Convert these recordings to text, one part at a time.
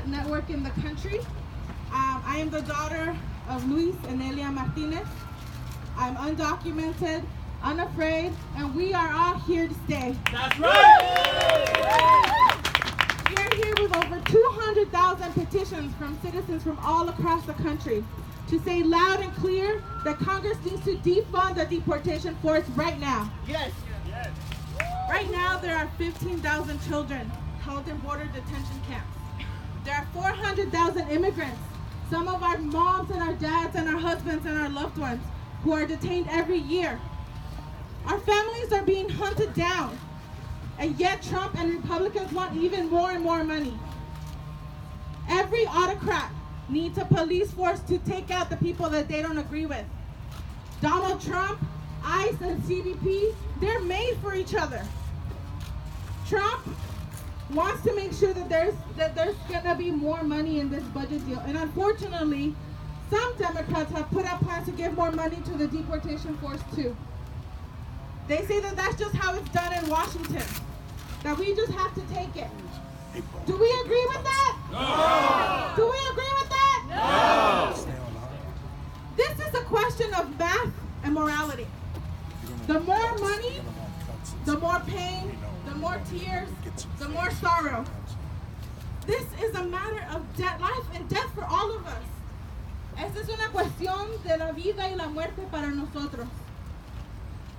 network in the country. I am the daughter of Luis and Elia Martinez. I'm undocumented, unafraid, and we are all here to stay. That's right! We are here with over 200,000 petitions from citizens from all across the country to say loud and clear that Congress needs to defund the deportation force right now. Yes. Yes. Right now, there are 15,000 children held in border detention camps. There are 400,000 immigrants, some of our moms and our dads and our husbands and our loved ones, who are detained every year. Our families are being hunted down, and yet Trump and Republicans want even more and more money. Every autocrat needs a police force to take out the people that they don't agree with. Donald Trump, ICE, and CBP, they're made for each other. Trump wants to make sure that there's gonna be more money in this budget deal. And unfortunately, some Democrats have put up plans to give more money to the deportation force too. They say that that's just how it's done in Washington, that we just have to take it. Do we agree with that? No! Do we agree with that? No! This is a question of math and morality. The more money, the more pain, the more tears, the more sorrow. This is a matter of life and death for all of us. Esta es una cuestión de la vida y la muerte para nosotros.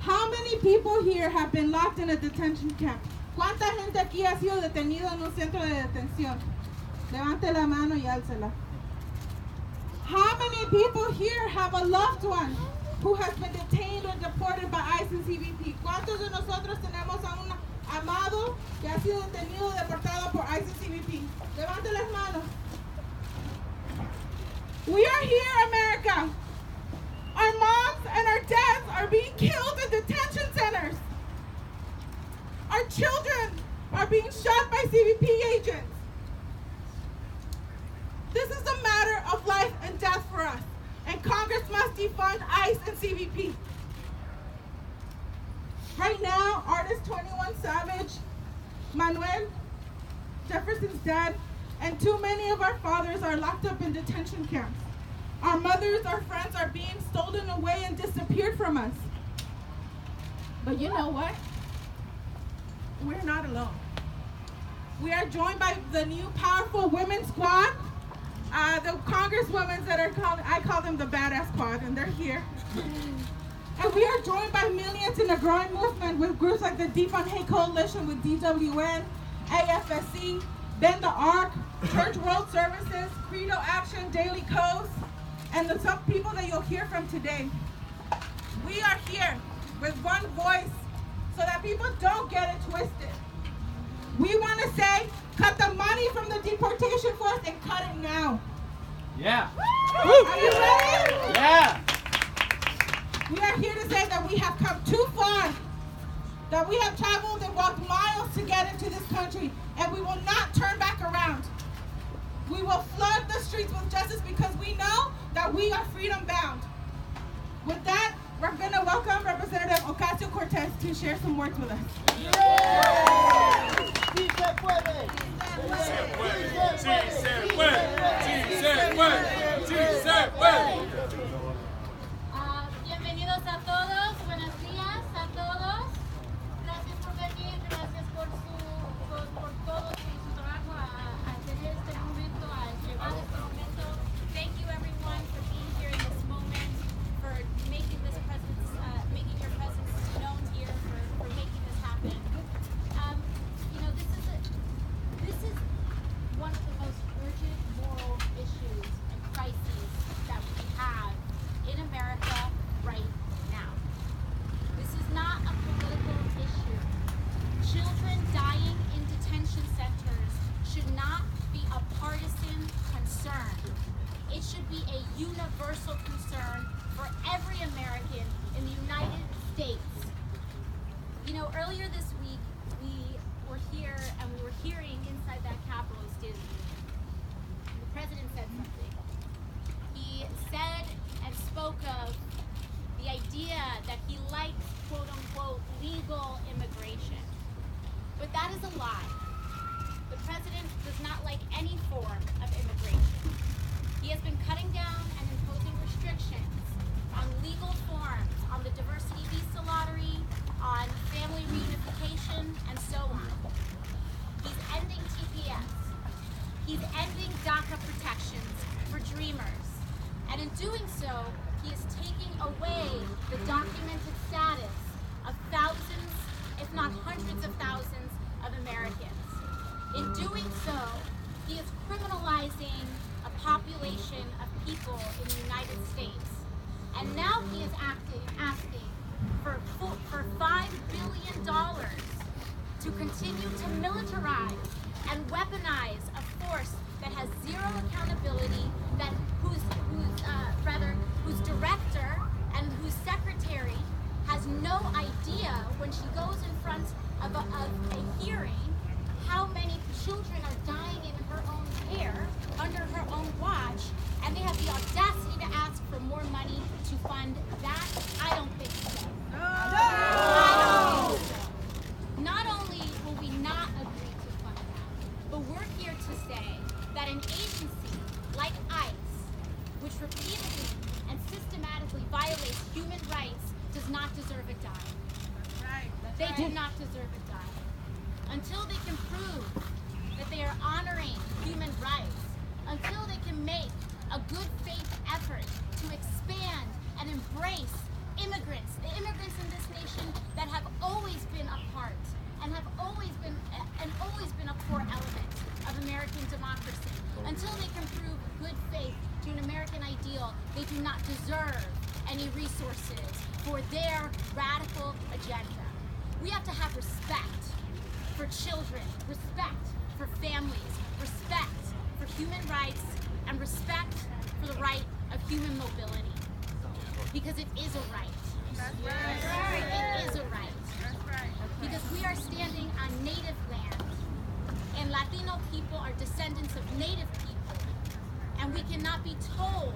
How many people here have been locked in a detention camp? ¿Cuánta gente aquí ha sido detenido en un centro de detención? Levante la mano y álcela. How many people here have a loved one who has been detained or deported by ICE and CBP? ¿Cuántos de nosotros tenemos a un amado que ha sido detenido o deportado por ICE and CBP? Levante las manos. We are here, America. Our moms and our dads are being killed in detention centers. Our children are being shot by CBP agents. This is a matter of life and death for us, and Congress must defund ICE and CBP. Right now, artist 21 Savage, Manuel, Jefferson's dad, and too many of our fathers are locked up in detention camps. Our mothers, our friends are being stolen away and disappeared from us. But you know what? We're not alone. We are joined by the new powerful women's squad, the congresswomen that are called, I call them the badass squad, and they're here. And we are joined by millions in a growing movement with groups like the Defund Hate Coalition with DWN, AFSC, Bend the Arc, Church World Services, Credo Action, Daily Coast, and some people that you'll hear from today. We are here with one voice so that people don't get it twisted. We want to say, cut the money from the deportation force and cut it now. Yeah. Are you ready? Yeah. We are here to say that we have come too far, that we have traveled and walked miles to get into this country, and we will not turn back around. We will flood the streets with justice because we know that we are freedom bound. With that, we're going to welcome Representative Ocasio-Cortez to share some words with us. Sí se puede. Bienvenidos a todos, buenos días a todos. Gracias por venir, gracias por todo su trabajo a tener este momento, a llevar este momento. Thank you everyone for being here in this moment, for making this presence, making your presence known here, for making this happen. You know, this is one of the most urgent moral issues and crises that we have in America right now. This is not a political issue. Children dying in detention centers should not be a partisan concern. It should be a universal concern for every American in the United States. You know, earlier this week, we were here and we were hearing inside that Capitol State of the Union. The president said something. He said and spoke of the idea that he likes, quote unquote, legal immigration. But that is a lie. The president does not like any form of He's ending DACA protections for dreamers. And in doing so, he is taking away the documented status of thousands, if not hundreds of thousands, of Americans. In doing so, he is criminalizing a population of people in the United States. And now he is asking for $5 billion to continue to militarize and weaponize a force that has zero accountability, whose director and whose secretary has no idea when she goes in front of a hearing how many children are dying in her own care, under her own watch, and they have the audacity to ask for more money to fund that? I don't think so. No! I don't think so. Not only will we not agree to fund that, but we're here to say that an agency like ICE, which repeatedly and systematically violates human rights, does not deserve a dime. They do not deserve a dime. Until they can prove that they are honoring human rights, until they can make a good faith effort to expand and embrace immigrants, the immigrants in this nation that have always been a part and have always been a core element of American democracy. Until they can prove good faith to an American ideal, they do not deserve any resources for their radical agenda. We have to have respect for children, respect for families, respect for human rights, and respect for the right of human mobility. Because it is a right. That's right. It is a right. That's right. Because we are standing on native land, and Latino people are descendants of native people, and we cannot be told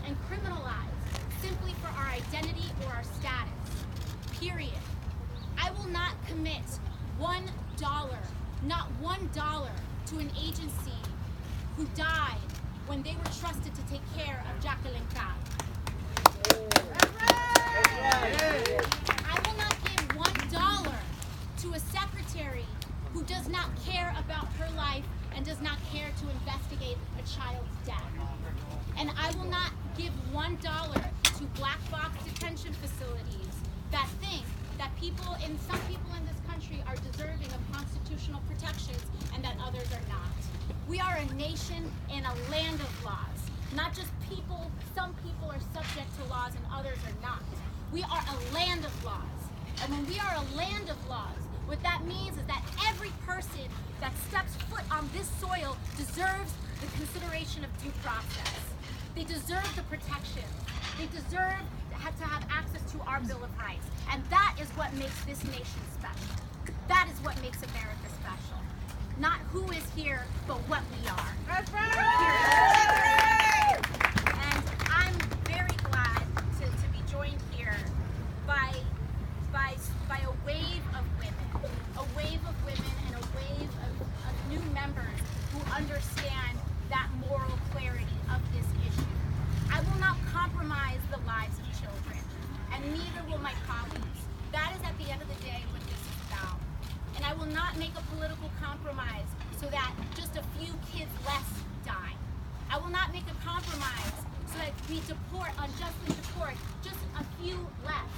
and criminalized simply for our identity or our status. Period. I will not commit $1, not $1, to an agency who died when they were trusted to take care of Jacqueline Tlaib. I will not give $1 to a secretary who does not care about her life and does not care to investigate a child's death. And I will not give $1 to black box detention facilities that think that some people in this country are deserving of constitutional protections and that others are not. We are a nation in a land of laws. Not just people, some people are subject to laws and others are not. We are a land of laws. And when we are a land of laws, what that means is that every person that steps foot on this soil deserves the consideration of due process. They deserve the protection. They deserve to have access to our Bill of Rights. And that is what makes this nation special. That is what makes America special. Not who is here, but what we are. That's right. Period. And I'm very glad to be joined here by a wave of women and a wave of new members who understand that moral clarity of this issue. I will not compromise the lives of children, and neither will my colleagues. That is at the end of the day what this is about. And I will not make a political compromise so that just a few kids less die. I will not make a compromise so that we unjustly deport just a few less.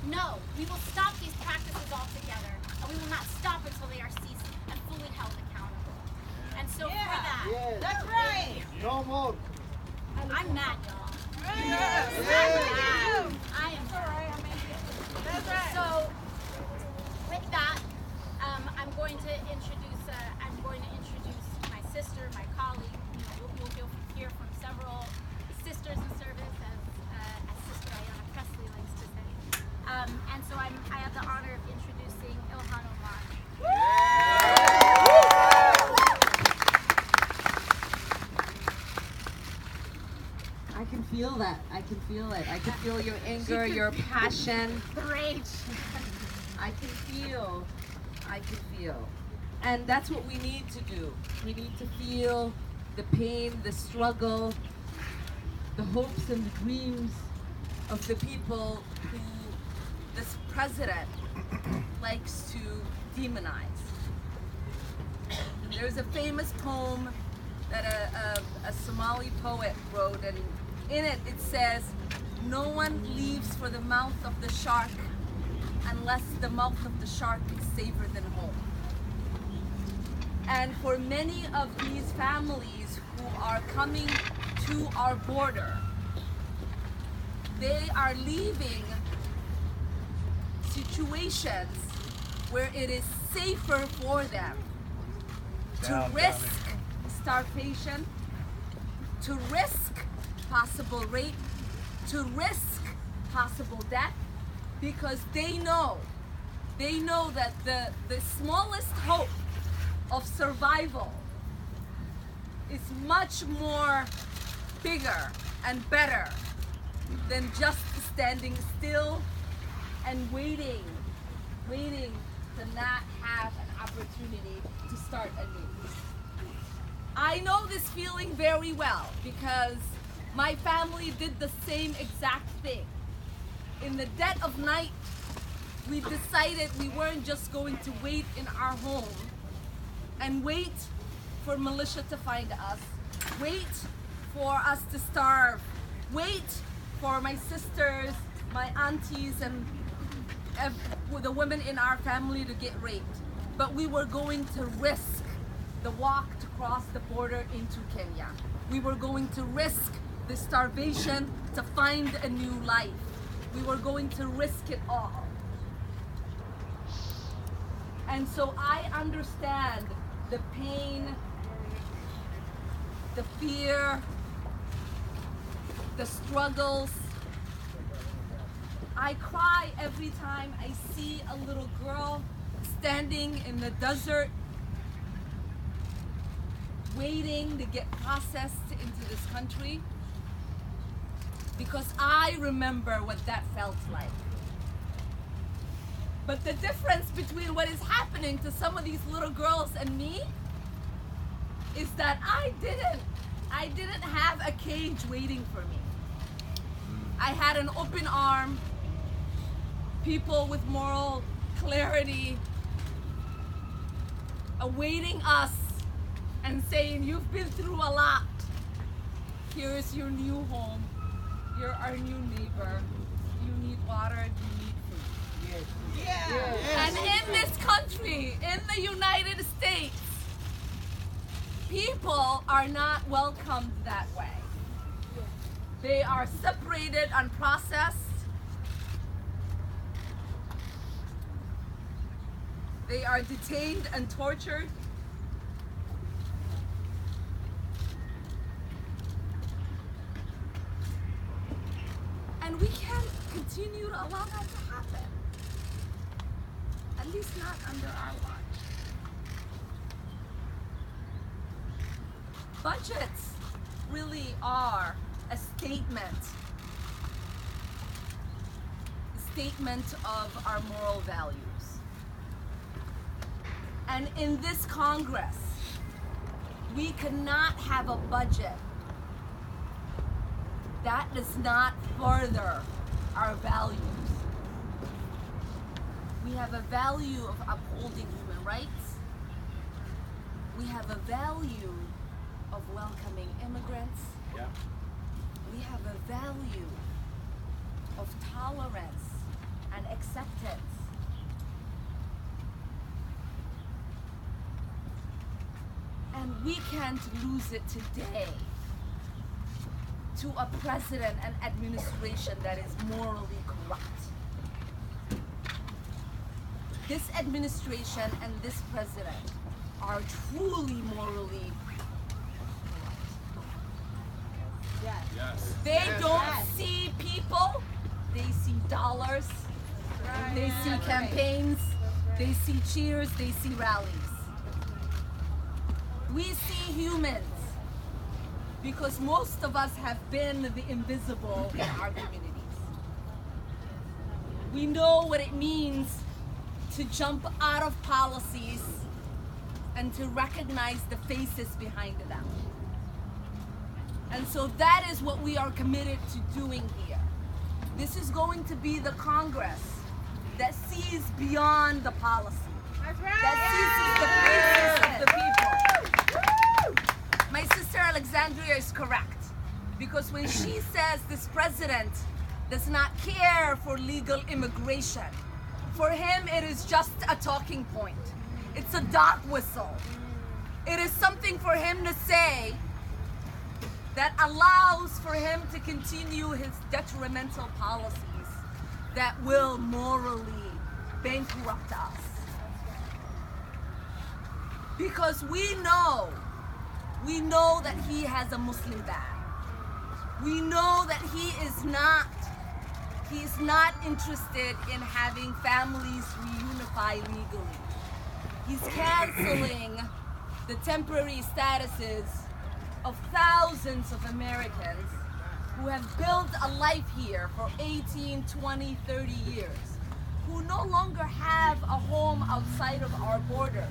No, we will stop these practices altogether, and we will not stop until they are ceased and fully held accountable. And so for that, That's right. No more. I'm mad, y'all. Yes. I'm mad. I am That's right. So, with that, I'm going to introduce my sister, my colleague. You know, we'll hear from several sisters in service, as Sister Ayanna Pressley likes to say. And so I have the honor of introducing Ilhan Omar. I can feel that. I can feel it. I can feel your anger, your passion. The rage. I can feel. And that's what we need to do. We need to feel the pain, the struggle, the hopes and the dreams of the people who this president likes to demonize. There's a famous poem Somali poet wrote, and in it says, "No one leaves for the mouth of the shark unless the mouth of the shark is safer than home." And for many of these families who are coming to our border, they are leaving situations where it is safer for them to risk starvation, to risk possible rape, to risk possible death, because they know that the smallest hope of survival is much more bigger and better than just standing still and waiting to not have an opportunity to start anew. I know this feeling very well because my family did the same exact thing. In the dead of night, we decided we weren't just going to wait in our home and wait for militia to find us, wait for us to starve, wait for my sisters, my aunties, and the women in our family to get raped. But we were going to risk the walk to cross the border into Kenya. We were going to risk the starvation to find a new life. We were going to risk it all. And so I understand the pain, the fear, the struggles. I cry every time I see a little girl standing in the desert waiting to get processed into this country, because I remember what that felt like. But the difference between what is happening to some of these little girls and me is that I didn't have a cage waiting for me. I had an open arm, people with moral clarity awaiting us and saying, "You've been through a lot. Here's your new home. You're our new neighbor. You need water, you need food." And in this country, in the United States, people are not welcomed that way. They are separated, unprocessed. They are detained and tortured. And we can't continue to allow that to happen. At least not under our watch. Budgets really are a statement of our moral values. And in this Congress, we cannot have a budget that does not further our values. We have a value of upholding human rights. We have a value of welcoming immigrants. Yeah. We have a value of tolerance and acceptance. And we can't lose it today to a president and administration that is morally corrupt. This administration and this president are truly morally corrupt. Yes. They don't see people, they see dollars, they see campaigns, they see cheers, they see rallies. We see humans because most of us have been the invisible in our communities. We know what it means to jump out of policies and to recognize the faces behind them. And so that is what we are committed to doing here. This is going to be the Congress that sees beyond the policy. That sees the faces of the people. My sister Alexandria Alexandria is correct. Because when she says this president does not care for legal immigration, for him it is just a talking point. It's a dog whistle. It is something for him to say that allows for him to continue his detrimental policies that will morally bankrupt us. Because we know that he has a Muslim bag. We know that he is not interested in having families reunify legally. He's canceling the temporary statuses of thousands of Americans who have built a life here for 18, 20, 30 years, who no longer have a home outside of our borders.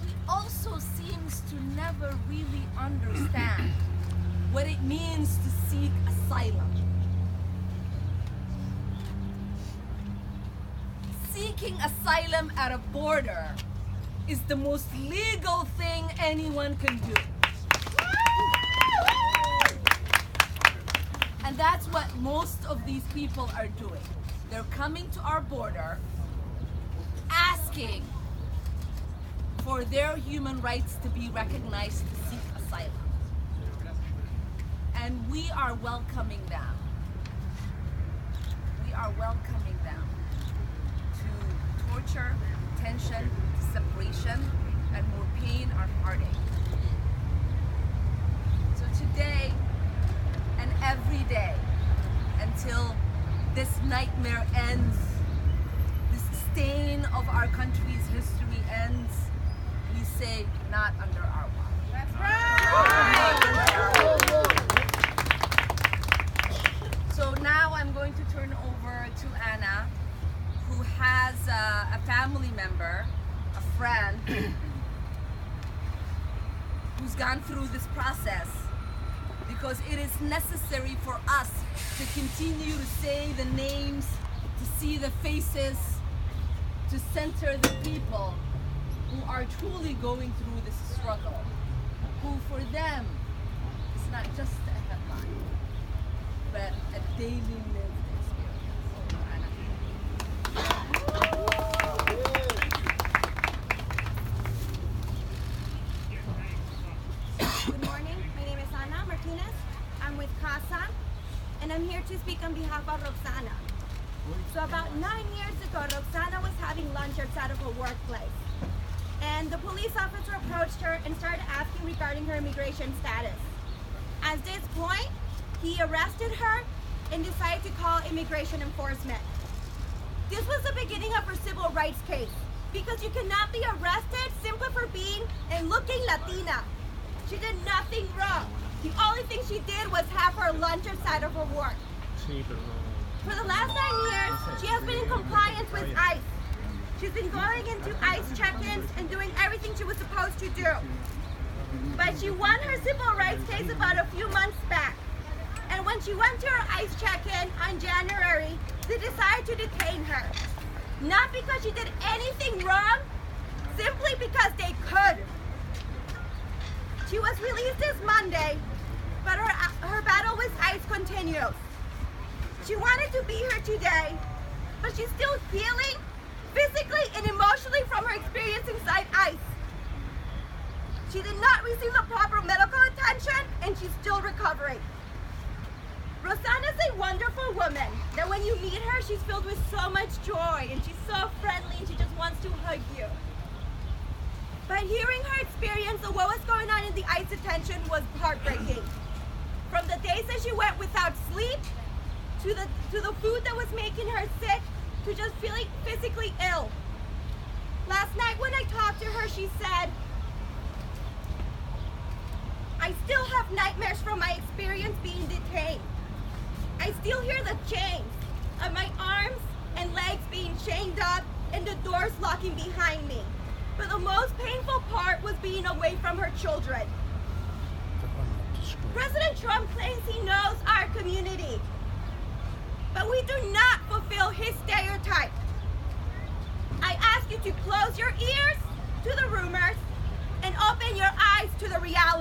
He also seems to never really understand what it means to seek asylum. Seeking asylum at a border is the most legal thing anyone can do. And that's what most of these people are doing. They're coming to our border, asking for their human rights to be recognized to seek asylum. And we are welcoming them. We are welcoming them to torture, tension, separation, and more pain or heartache. So today and every day until this nightmare ends, this stain of our country's history ends, we say, not under our watch. That's right! So now I'm going to turn over to Anna, who has a family member, a friend, who's gone through this process, because it is necessary for us to continue to say the names, to see the faces, to center the people who are truly going through this struggle, who for them it's not just a headline, but a daily lived experience. Good morning, my name is Ana Martinez. I'm with CASA, and I'm here to speak on behalf of Roxana. So about 9 years ago, Roxana was having lunch outside of her workplace. And the police officer approached her and started asking regarding her immigration status. At this point, he arrested her and decided to call immigration enforcement. This was the beginning of her civil rights case, because you cannot be arrested simply for being and looking Latina. She did nothing wrong. The only thing she did was have her lunch outside of her work. For the last 9 years, she has been in compliance with ICE. She's been going into ICE check-ins and doing everything she was supposed to do. But she won her civil rights case about a few months back. And when she went to her ICE check-in on January, they decided to detain her. Not because she did anything wrong, simply because they could. She was released this Monday, but her battle with ICE continues. She wanted to be here today, but she's still healing physically and emotionally from her experience inside ICE. She did not receive the proper medical attention, and she's still recovering. Roxana is a wonderful woman that when you meet her, she's filled with so much joy, and she's so friendly, and she just wants to hug you. But hearing her experience of what was going on in the ICE detention was heartbreaking. From the days that she went without sleep, to the food that was making her sick, to just feeling physically ill. Last night when I talked to her, she said, "I still have nightmares from my experience being detained. I still hear the chains of my arms and legs being chained up and the doors locking behind me. But the most painful part was being away from her children." President Trump claims he knows our community, but we do not fulfill his stereotype. I ask you to close your ears to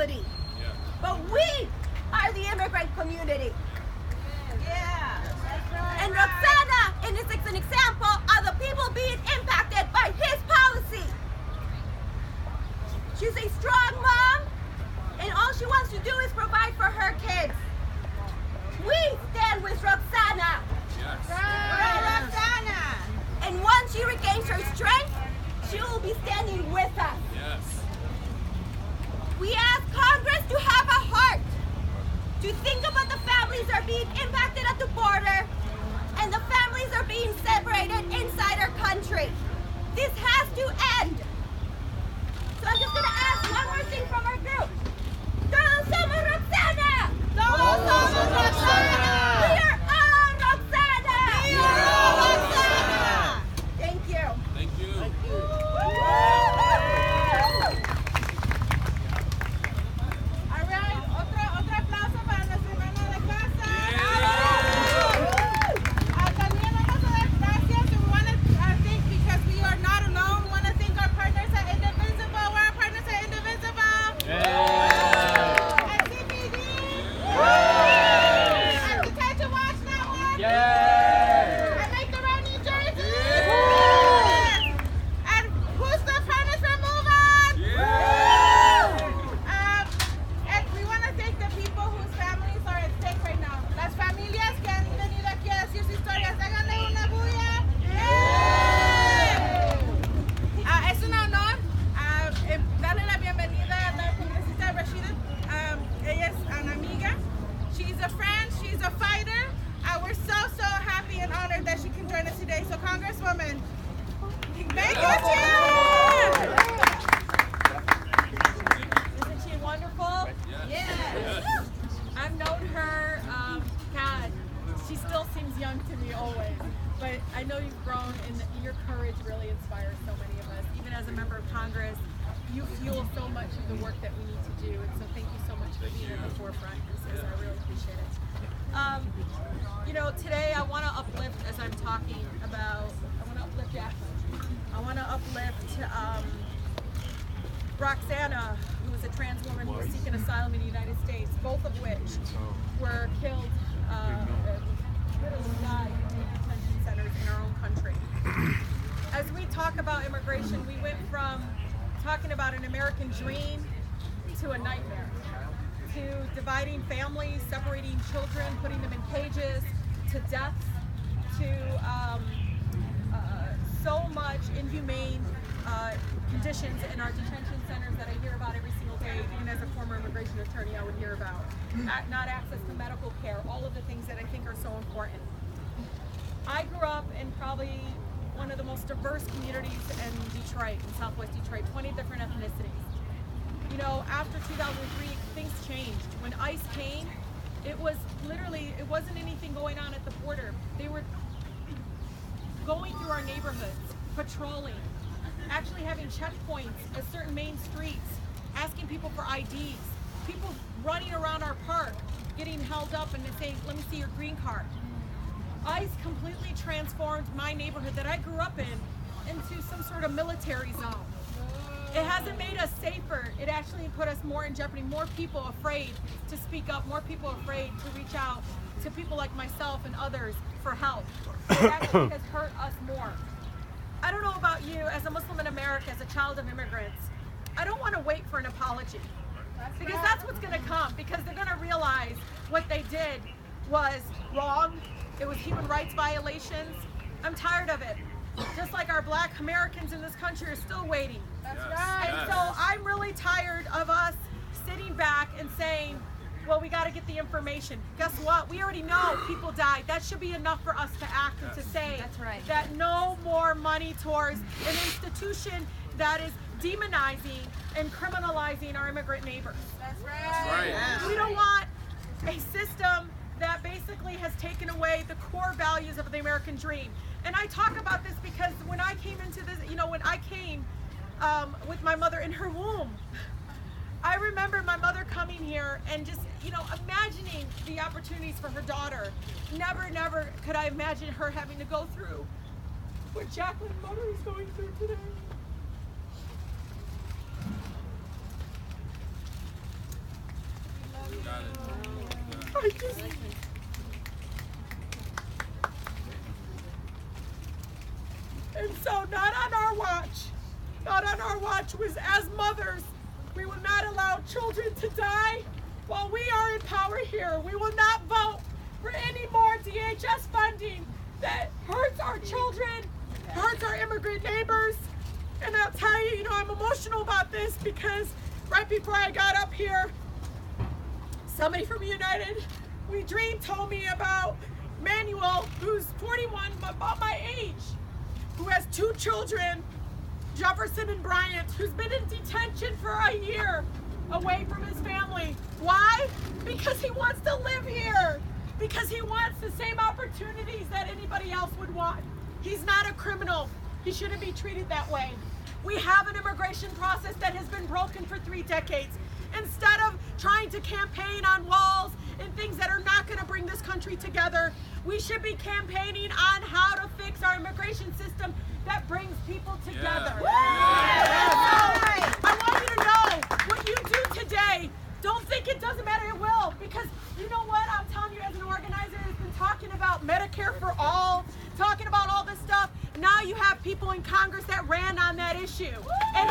reality. But we are the immigrant community. And Roxana is an example of the people being impacted by his policy. She's a strong mom, and all she wants to do is provide for her kids. We stand with Roxana. Roxana. And once she regains her strength, she will be standing with us. We ask Congress to have a heart, to think about the families that are being impacted at the border, and the families are being separated inside our country. This has to end. So I'm just going to ask one more thing from our group. Todos somos Roxana! Todos somos Roxana! We are all Roxana! We are all Roxana! Thank you. Thank you. All right, otro aplauso para nuestra hermana de casa. También vamos a dar gracias. We want to thank, because we are not alone, we want to thank our partners at Indivisible. We're our partners at Indivisible. At CPD. At Detention Watch Network. And Make the Road New Jersey. And Who's the Furnace from Move On. And we want to thank the people whose families are at stake right now. Las familias que han venido aquí a decir sus historias. Háganle una bulla. Es un honor darle la bienvenida a la congresista Rashida. Ella es una amiga. She's a friend. She's a fighter. We're so happy and honored that she can join us today. So, Congresswoman, make it cheer! Isn't she wonderful? Yes. I've known her, God, she still seems young to me always. But I know you've grown, and your courage really inspires so many of us. Even as a member of Congress, you fuel so much of the work that we need to do. And so thank you so much for being at the forefront. I really appreciate it. You know, today I want to uplift, as I'm talking about, I want to uplift Jacqueline. I want to uplift Roxana, who is a trans woman who was seeking asylum in the United States, both of which were killed, literally died in detention centers in our own country. As we talk about immigration, we went from talking about an American dream to a nightmare, to dividing families, separating children, putting them in cages, to deaths, to so much inhumane conditions in our detention centers that I hear about every single day. Even as a former immigration attorney, I would hear about. Not access to medical care, all of the things that I think are so important. I grew up in probably one of the most diverse communities in Detroit, in Southwest Detroit, 20 different ethnicities. You know, after 2003, things changed. When ICE came, it was literally, it wasn't anything going on at the border. They were going through our neighborhoods, patrolling, actually having checkpoints at certain main streets, asking people for IDs, people running around our park, getting held up and saying, let me see your green card. ICE completely transformed my neighborhood that I grew up in into some sort of military zone. It hasn't made us safer. It actually put us more in jeopardy, more people afraid to speak up, more people afraid to reach out to people like myself and others for help. It actually has hurt us more. I don't know about you, as a Muslim in America, as a child of immigrants, I don't want to wait for an apology. Because that's what's going to come, because they're going to realize what they did was wrong. It was human rights violations. I'm tired of it. Just like our black Americans in this country are still waiting. That's right. And so I'm really tired of us sitting back and saying, well, we got to get the information. Guess what? We already know people died. That should be enough for us to act and to say that no more money towards an institution that is demonizing and criminalizing our immigrant neighbors. That's right. That's right. We don't want a system that basically has taken away the core values of the American dream. And I talk about this because when I came into this, you know, when I came with my mother in her womb, I remember my mother coming here and just, you know, imagining the opportunities for her daughter. Never could I imagine her having to go through what Jacqueline's mother is going through today. I just... And so not on our watch was, as mothers, we will not allow children to die while we are in power here. We will not vote for any more DHS funding that hurts our children, hurts our immigrant neighbors. And I'll tell you, I'm emotional about this because right before I got up here, somebody from United We Dream told me about Manuel, who's 41, about my age, who has 2 children, Jefferson and Bryant, who's been in detention for a year away from his family. Why? Because he wants to live here. Because he wants the same opportunities that anybody else would want. He's not a criminal. He shouldn't be treated that way. We have an immigration process that has been broken for 3 decades. Instead of trying to campaign on walls and things that are not going to bring this country together, we should be campaigning on how to fix our immigration system that brings people together. I want you to know what you do today. Don't think it doesn't matter, it will. Because you know what? I'm telling you, as an organizer who's been talking about Medicare for all, talking about all this stuff, now you have people in Congress that ran on that issue. And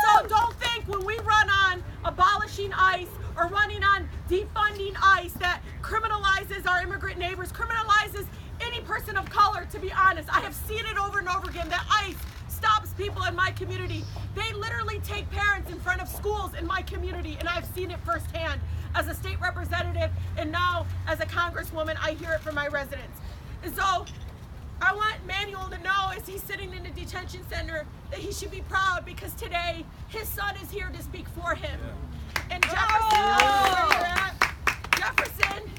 so don't think when we run on abolishing ICE or running on defunding ICE that criminalizes our immigrant neighbors, criminalizes any person of color, to be honest. I have seen it over and over again that ICE stops people in my community. They literally take parents in front of schools in my community, and I've seen it firsthand as a state representative, and now as a congresswoman, I hear it from my residents. And so I want Manuel to know, as he's sitting in the detention center, that he should be proud because today his son is here to speak for him. And Jefferson,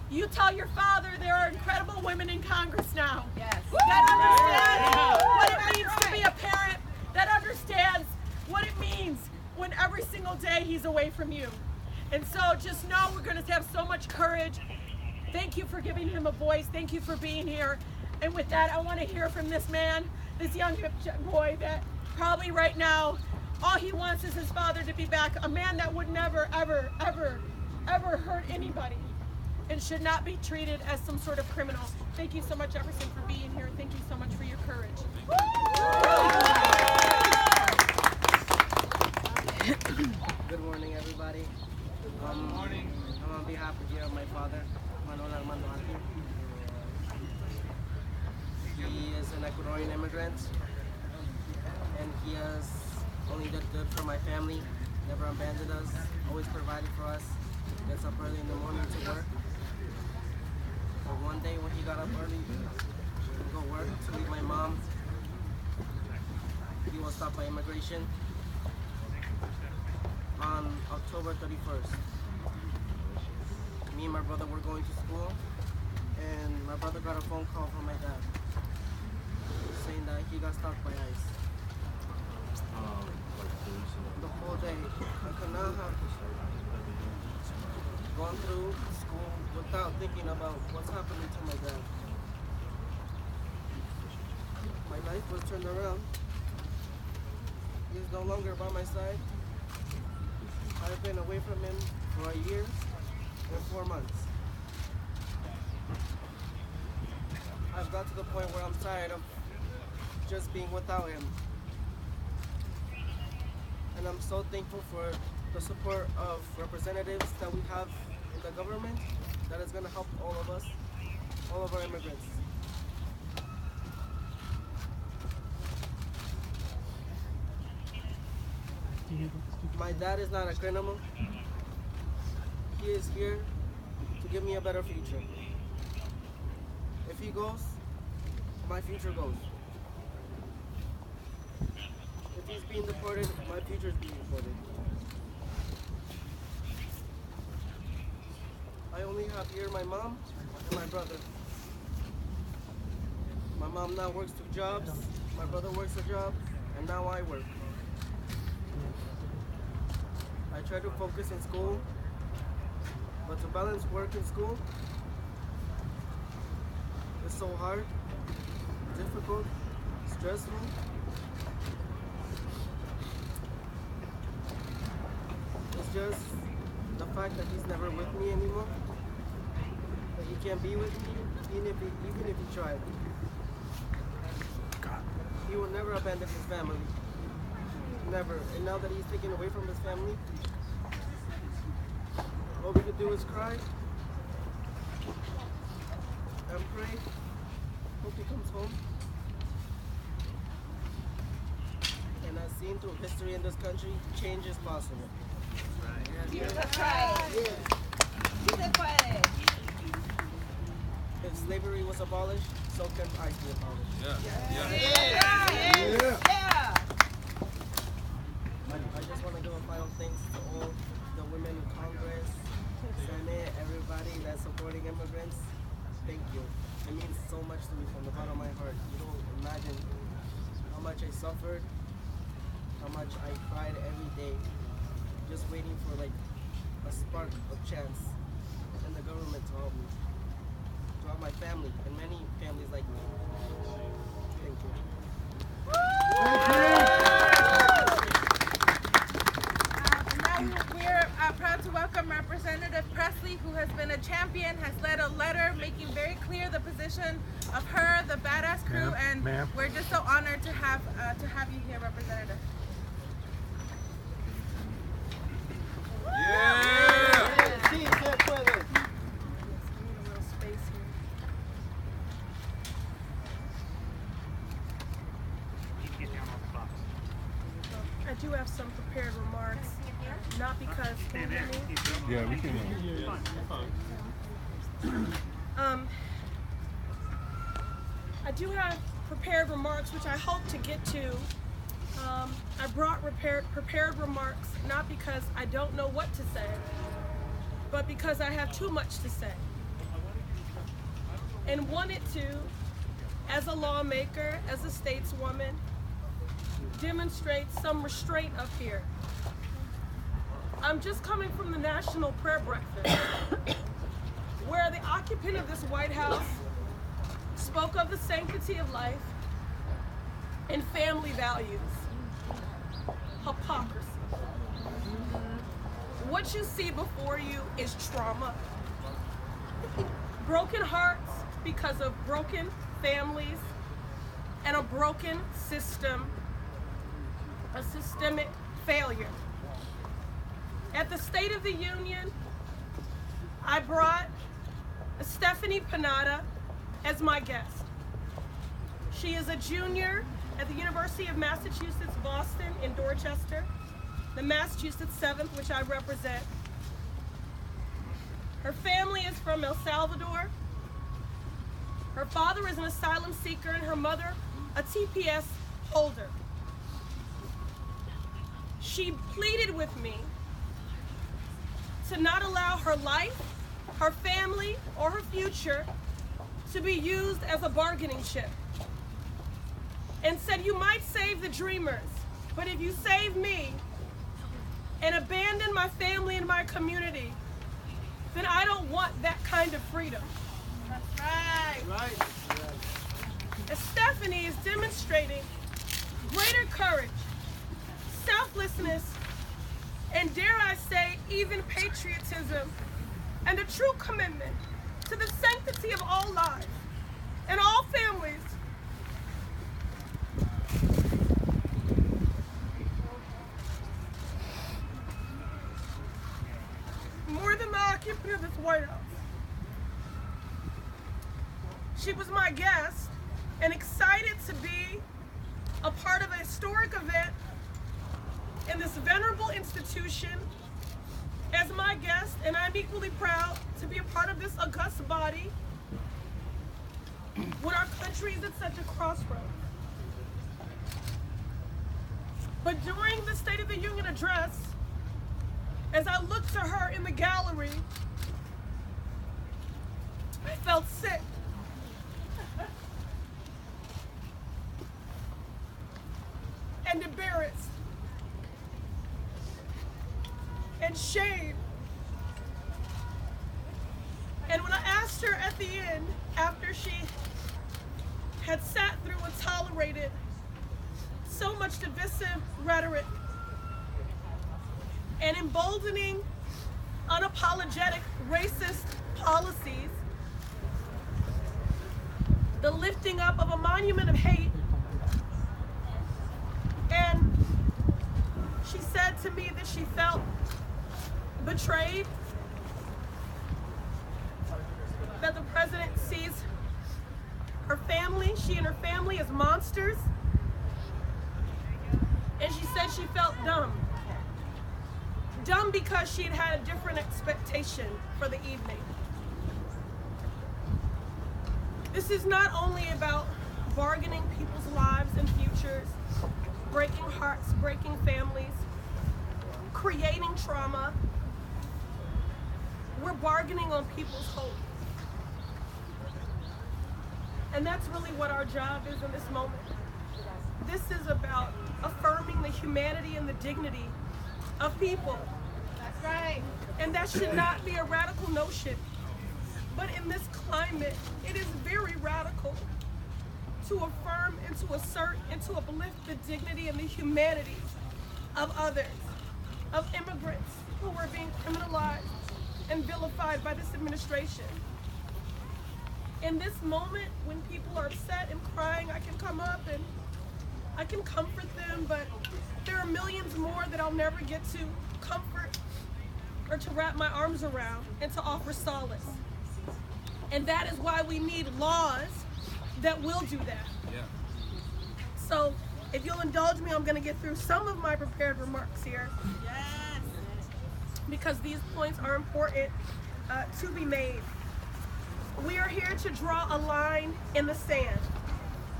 you tell your father there are incredible women in Congress now that understand what it means to be a parent, that understands what it means when every single day he's away from you. And so just know we're going to have so much courage. Thank you for giving him a voice. Thank you for being here. And with that, I want to hear from this man, this young boy that probably right now, all he wants is his father to be back, a man that would never, ever, ever, ever hurt anybody and should not be treated as some sort of criminal. Thank you so much, Jefferson, for being here. Thank you so much for your courage. Good morning, everybody. Good morning. I'm on behalf of my father, Manuel Armando Arthur. He is an Ecuadorian immigrant, and he has only done good for my family, never abandoned us, always provided for us, gets up early in the morning to work. But one day when he got up early to go work, to meet my mom, he was stopped by immigration on October 31st. Me and my brother were going to school, and my brother got a phone call from my dad saying that he got stopped by ICE. The whole day, I could not have gone through school without thinking about what's happening to my dad. My life was turned around. He's no longer by my side. I've been away from him for a year and 4 months. I've got to the point where I'm tired of just being without him. And I'm so thankful for the support of representatives that we have in the government that is going to help all of us, all of our immigrants. My dad is not a criminal. He is here to give me a better future. If he goes, my future goes. If he's being deported, my future is being deported. I only have here my mom and my brother. My mom now works 2 jobs, my brother works a job, and now I work. I try to focus in school, but to balance work and school is so hard, difficult, stressful. It's just fact that he's never with me anymore. That he can't be with me, even if he tried. He will never abandon his family. Never. And now that he's taken away from his family, all we could do is cry and pray. Hope he comes home. And as seen through history in this country, change is possible. That's right. If slavery was abolished, so can ICE be abolished. I just want to give a final thanks to all the women in Congress, Senate, everybody that's supporting immigrants. Thank you. It means so much to me from the bottom of my heart. You don't imagine how much I suffered, how much I cried every day, just waiting for like a spark of chance in the government to help me, to help my family and many families like me. Thank you. Now we're proud to welcome Representative Pressley, who has been a champion, has led a letter making very clear the position of her, the Badass Crew, and we're just so honored to have you here, Representative. I do have some prepared remarks, not because can you hear me? Yeah, we can hear you. I do have prepared remarks, which I hope to get to. I brought prepared remarks not because I don't know what to say, but because I have too much to say. And wanted to, as a lawmaker, as a stateswoman, demonstrate some restraint up here. I'm just coming from the National Prayer Breakfast, where the occupant of this White House spoke of the sanctity of life and family values. Hypocrisy. What you see before you is trauma. Broken hearts because of broken families and a broken system, a systemic failure. At the State of the Union, I brought Stephanie Panada as my guest. She is a junior at the University of Massachusetts, Boston in Dorchester, the Massachusetts 7th, which I represent. Her family is from El Salvador. Her father is an asylum seeker and her mother a TPS holder. She pleaded with me to not allow her life, her family, or her future to be used as a bargaining chip. And said, you might save the dreamers, but if you save me and abandon my family and my community, then I don't want that kind of freedom. That's right. And Stephanie is demonstrating greater courage, selflessness, and dare I say, even patriotism, and a true commitment to the sanctity of all lives and all families. More than the occupant of this White House. She was my guest and excited to be a part of a historic event in this venerable institution as my guest, and I'm equally proud to be a part of this august body when our country is at such a crossroads. But during the State of the Union address, as I looked to her in the gallery, I felt sick. And embarrassed. And shame. And when I asked her at the end, after she had sat through and tolerated so much divisive rhetoric and emboldening unapologetic racist policies, the lifting up of a monument of hate. And she said to me that she felt betrayed, that the president sees her family, she and her family, as monsters. And she said she felt dumb. Dumb because she had had a different expectation for the evening. This is not only about bargaining people's lives and futures, breaking hearts, breaking families, creating trauma. We're bargaining on people's hope. And that's really what our job is in this moment. This is about affirming the humanity and the dignity of people. That's right. And that should not be a radical notion. But in this climate, it is very radical to affirm and to assert and to uplift the dignity and the humanity of others, of immigrants who are being criminalized and vilified by this administration. In this moment, when people are upset and crying, I can come up and I can comfort them, but there are millions more that I'll never get to comfort or to wrap my arms around and to offer solace. And that is why we need laws that will do that. Yeah. So if you'll indulge me, I'm going to get through some of my prepared remarks here. Yes. Because these points are important to be made. We are here to draw a line in the sand.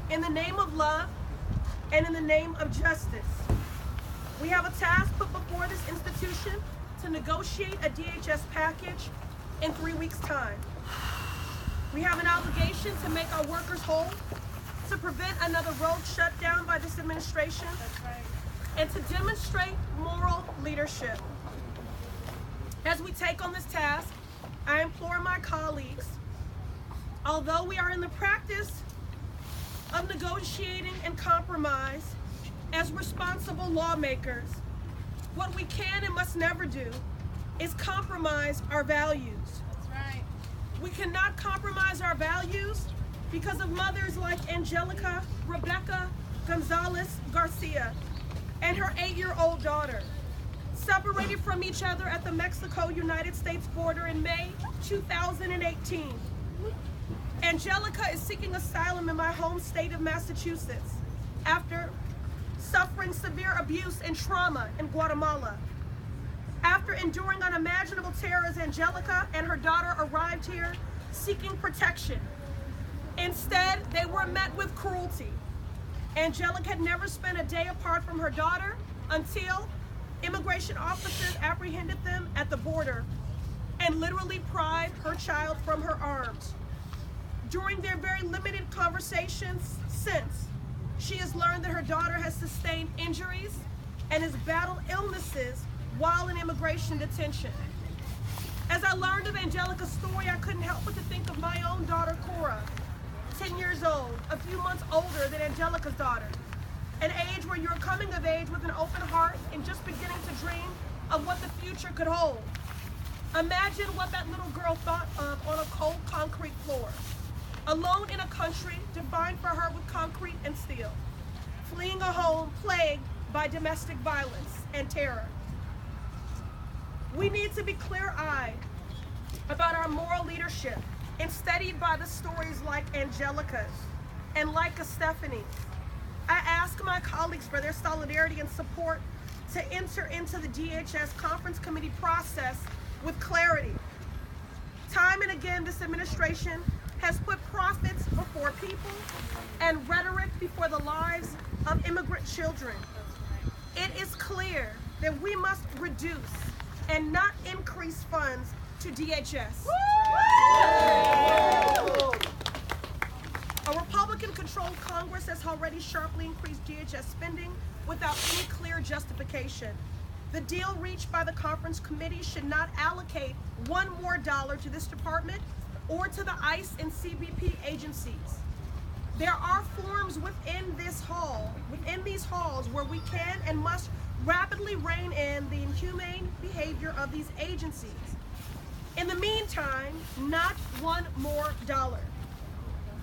In the name of love and in the name of justice. We have a task put before this institution to negotiate a DHS package in 3 weeks' time. We have an obligation to make our workers whole, to prevent another road shutdown by this administration, That's right. and to demonstrate moral leadership. As we take on this task, I implore my colleagues, although we are in the practice of negotiating and compromise as responsible lawmakers, what we can and must never do is compromise our values. That's right. We cannot compromise our values because of mothers like Angelica Rebecca Gonzalez Garcia and her 8-year-old daughter, separated from each other at the Mexico-United States border in May 2018. Angelica is seeking asylum in my home state of Massachusetts after suffering severe abuse and trauma in Guatemala. After enduring unimaginable terrors, Angelica and her daughter arrived here seeking protection. Instead, they were met with cruelty. Angelica had never spent a day apart from her daughter until immigration officers apprehended them at the border and literally pried her child from her arms. During their very limited conversations since, she has learned that her daughter has sustained injuries and has battled illnesses while in immigration detention. As I learned of Angelica's story, I couldn't help but to think of my own daughter, Cora, 10 years old, a few months older than Angelica's daughter, an age where you're coming of age with an open heart and just beginning to dream of what the future could hold. Imagine what that little girl thought of on a cold concrete floor, alone in a country defined for her with concrete and steel, fleeing a home plagued by domestic violence and terror. We need to be clear-eyed about our moral leadership and steadied by the stories like Angelica's and like Stephanie's. I ask my colleagues for their solidarity and support to enter into the DHS conference committee process with clarity. Time and again, this administration has put profits before people and rhetoric before the lives of immigrant children. It is clear that we must reduce and not increase funds to DHS. A Republican-controlled Congress has already sharply increased DHS spending without any clear justification. The deal reached by the conference committee should not allocate $1 more to this department or to the ICE and CBP agencies. There are forums within these halls where we can and must rapidly rein in the inhumane behavior of these agencies. In the meantime, not one more dollar.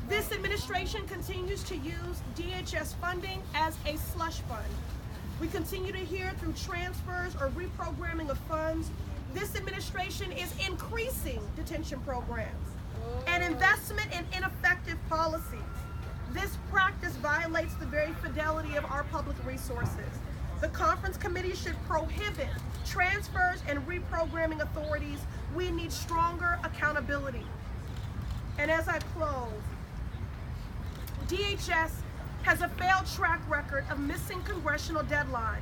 This administration continues to use DHS funding as a slush fund. We continue to hear through transfers or reprogramming of funds, this administration is increasing detention programs and investment in ineffective policies. This practice violates the very fidelity of our public resources. The conference committee should prohibit transfers and reprogramming authorities. We need stronger accountability. And as I close, DHS has a failed track record of missing congressional deadlines,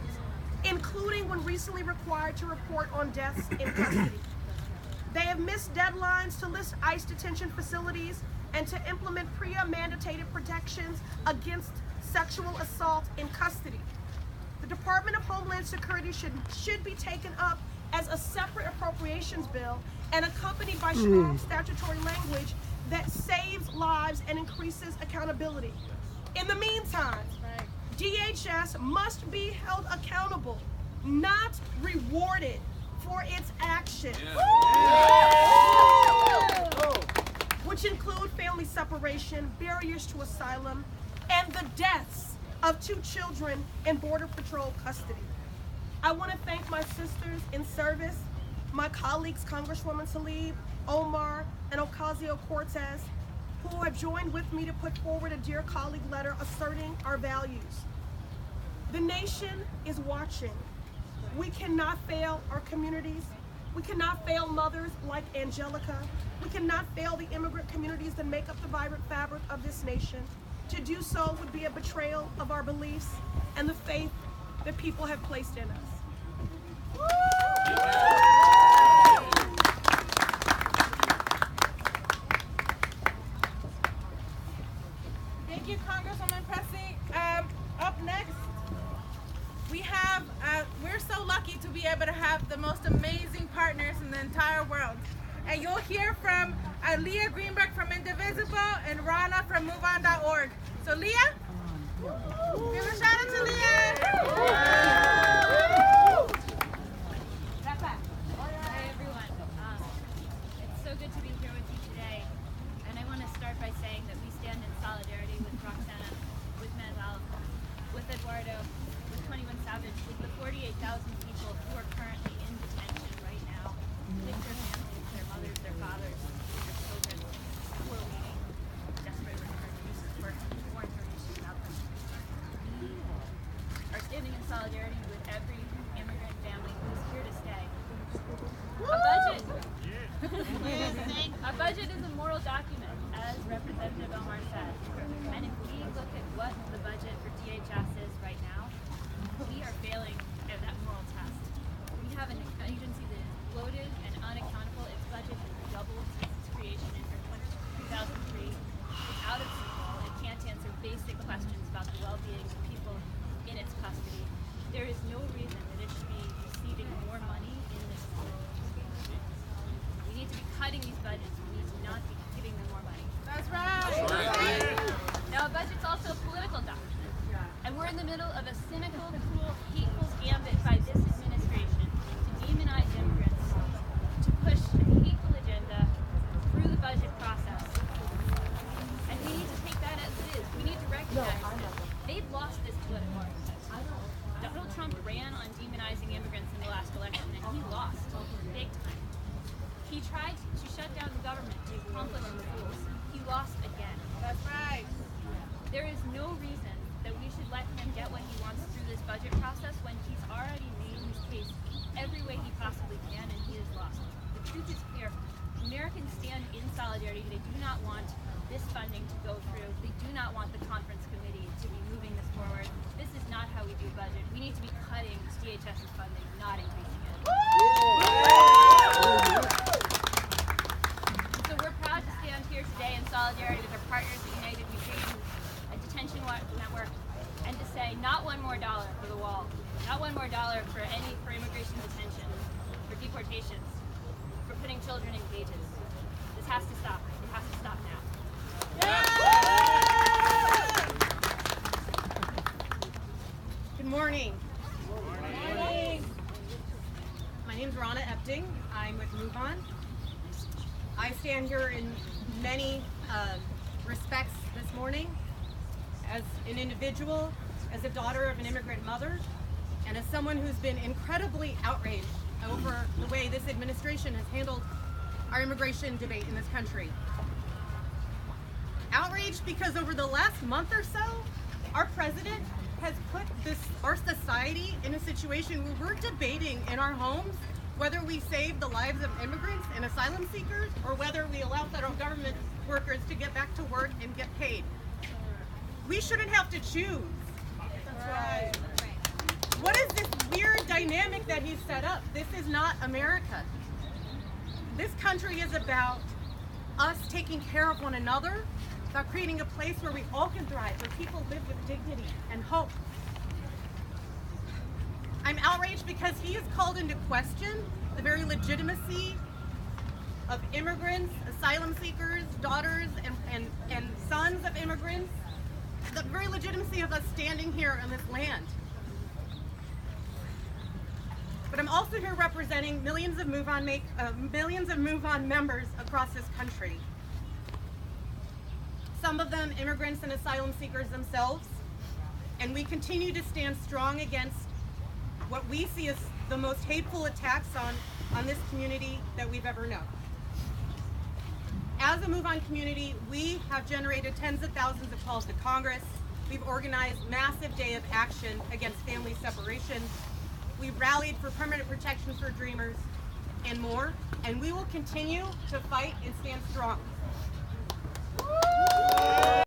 including when recently required to report on deaths in custody. They have missed deadlines to list ICE detention facilities and to implement PREA-mandated protections against sexual assault in custody. The Department of Homeland Security should be taken up as a separate appropriations bill and accompanied by strong statutory language that saves lives and increases accountability. In the meantime, DHS must be held accountable, not rewarded for its actions, which include family separation, barriers to asylum, and the deaths of 2 children in Border Patrol custody. I want to thank my sisters in service, my colleagues, Congresswoman Tlaib, Omar, and Ocasio-Cortez, who have joined with me to put forward a Dear Colleague letter asserting our values. The nation is watching. We cannot fail our communities. We cannot fail mothers like Angelica. We cannot fail the immigrant communities that make up the vibrant fabric of this nation. To do so would be a betrayal of our beliefs and the faith that people have placed in us. Thank you, Congresswoman Pressley. Up next, we have, we're so lucky to be able to have the most amazing partners in the entire world. And you'll hear from Leah Greenberg from Indivisible and Rana from MoveOn.org. So Leah, give a shout out to Leah. Hi everyone. It's so good to be here with you today. And I want to start by saying that we stand in solidarity with Roxana, with Manal, with Eduardo, with 21 Savage, with the 48,000 people who are currently in detention right now, with their families, their mothers, their fathers, their children, who are waiting desperately for more information about them. We are standing in solidarity with every immigrant family who's here to stay. A budget is a moral document, as Representative Omar said. And if we look at what the budget for DHS is right now, we are failing at that moral test. We have an agency that is bloated and unaccountable. Its budget has doubled since its creation in 2003. It's out of control. It can't answer basic questions about the well-being of people in its custody. There is no reason that it should be receiving more money in this bill. We need to be cutting these budgets. We need to not be giving them more money. That's right. Now, a budget's also a political document, and we're in the middle of a cynical, cruel, hateful gambit by this administration to demonize immigrants, to push a hateful agenda through the budget process. And we need to take that as it is. We need to recognize that they've lost this political process. Donald Trump ran on demonizing immigrants in the last election, and he lost big time. He tried to shut down the government to accomplish his goals. He lost again. That's right. There is no reason that we should let him get what he wants through this budget process when he's already made his case every way he possibly can and he has lost. The truth is clear. Americans stand in solidarity. They do not want this funding to go through. They do not want the conference committee to be moving this forward. This is not how we do budget. We need to be cutting DHS's funding, not increasing it. So we're proud to stand here today in solidarity with our partners at United We Change, a detention network, and to say not one more dollar for the wall, not one more dollar for immigration detention, for deportations, for putting children in cages. This has to stop. It has to stop now. Good morning. Good morning. My name's Rana Epting. I'm with MoveOn. I stand here in many respects this morning as an individual, as a daughter of an immigrant mother, and as someone who's been incredibly outraged over the way this administration has handled our immigration debate in this country. Outraged because over the last month or so, our president has put our society in a situation where we're debating in our homes whether we save the lives of immigrants and asylum seekers or whether we allow federal government workers to get back to work and get paid. We shouldn't have to choose. That's right. What is this weird dynamic that he's set up? This is not America. This country is about us taking care of one another, about creating a place where we all can thrive, where people live with dignity and hope. I'm outraged because he has called into question the very legitimacy of immigrants, asylum seekers, daughters and sons of immigrants, the very legitimacy of us standing here in this land. But I'm also here representing millions of Move On members across this country. Some of them immigrants and asylum seekers themselves, and we continue to stand strong against what we see as the most hateful attacks on this community that we've ever known. As a Move On community, we have generated tens of thousands of calls to Congress. We've organized massive day of action against family separation. We've rallied for permanent protection for Dreamers and more, and we will continue to fight and stand strong.